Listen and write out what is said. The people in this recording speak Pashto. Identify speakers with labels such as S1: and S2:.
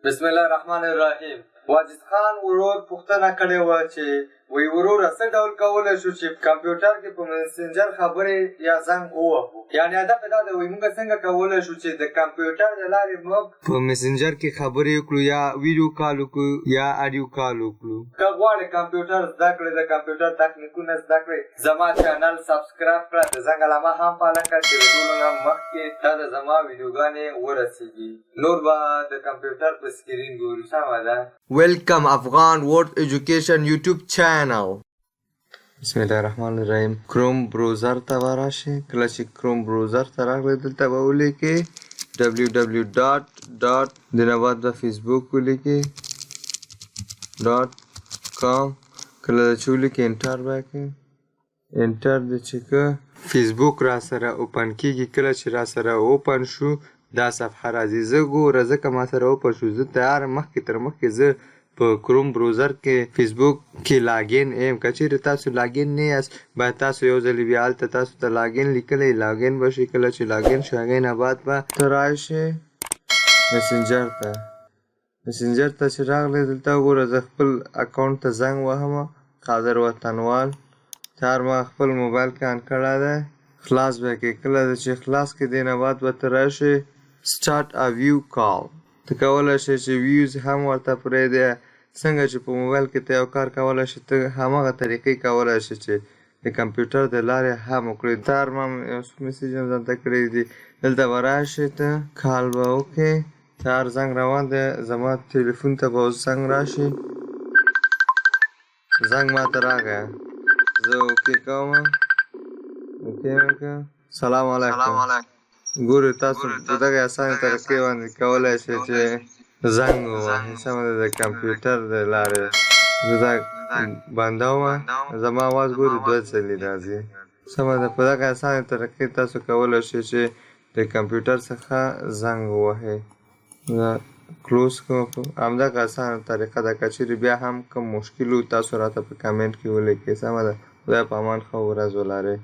S1: بسم الله الرحمن الرحیم. واجد خان ورور پوښتنه کړې وه چې وی وروره څه ډول کولی شو چې کمپیوټر کې په مسنجر خبرې یا زنګ ووهو. یعنې هدف یې دا دی وایي موږ څنګه کولی شو چې د کمپیوټر د لارې موږ په مسنجر کې خبرې وکړو یا ویډیو کال وکړو یا اډیو کال وکړو. که غواړې کمپیوټر زده کړې د کمپیوټر تخنیکونه زده کړې زما چینل سبسکرایب کړه، د زنګ علامه هم فعاله کړه چې د ټولو نه مخکې تا د زما ویډیوګانې ورسېږي. نور به د کمپیوټر په سکرین ګورو. سمه ده. ویلکم افغان ورډ ایجوکیشن یوټیوب چینل. بسم الله الرحمن الرحیم. کروم بروزر ته به راشئ. کله چې کروم بروزر ته راغلی دلته به ولیکئ www. د نه بعد به فیسبوک ولیکئ .com. کله چې ولیکئ انټر به کړئ. انټر دې چې که فیسبوک را سره اوپن کېږي. کله چې را سره اوپن شو دا صفحه راځي. زه ګوره ځکه ما سره اوپن شو زه تیار مخکې تر مخکې زه په کروم بروزر کې فیسبوک کې لاګین یم. که چیرې تاسو لاګین نه یاست باید تاسو یو ځلې بیا هلته تاسو ته لاګین لیکلی لاګین به شي. کله چې لاګین شو هغې نه بعد به ته راشئ مسنجر ته. مسنجر ته چې راغلی دلته وګوره زه خپل اکاونټ ته زنګ وهمه. قادر وطنوال تار ما خپل موبایل کې آن کړی دی. خلاص به کړئ. کله چې خلاص کړئ دې نه بعد به ته راشئ سټارټ ا ویو کال. ته کولی شې چې ویوز هم ورته پرېږدې. څنګه چې په موبایل کې ته یو کار کولی شې ته همغه طریقې کولی شې چې د کمپیوټر د لارې هم وکړې. تار ما یو څو میسیج هم ځانته کړي دي. دلته به راشئ ته کال به وکړې. تار زنګ روان دی. زما تلیفون ته به اوس زنګ راشي. زنګ ما ته راغی. زه اوکې کوم. اوکې مې کړه. سلام علیکم. ګورئ تاسو په دغې اسانې طریقې باندې کولی شئ چې زنګ ووهئ. سمه ده. د کمپیوټر د لارې زه دا بندومه. زما اواز ګورئ 2 ځلې راځي. سمه ده. په دغه اسانې طریقې تاسو کولی شئ چې د کمپیوټر څخه زنګ ووهئ. زه کلوز کوم. همدغه اسانه طریقه ده. که چیرې بیا هم کوم مشکل و تاسو راته په کمنټ کې ولیکئ. سمه ده. خدای په امان ښه ورځ ولرئ.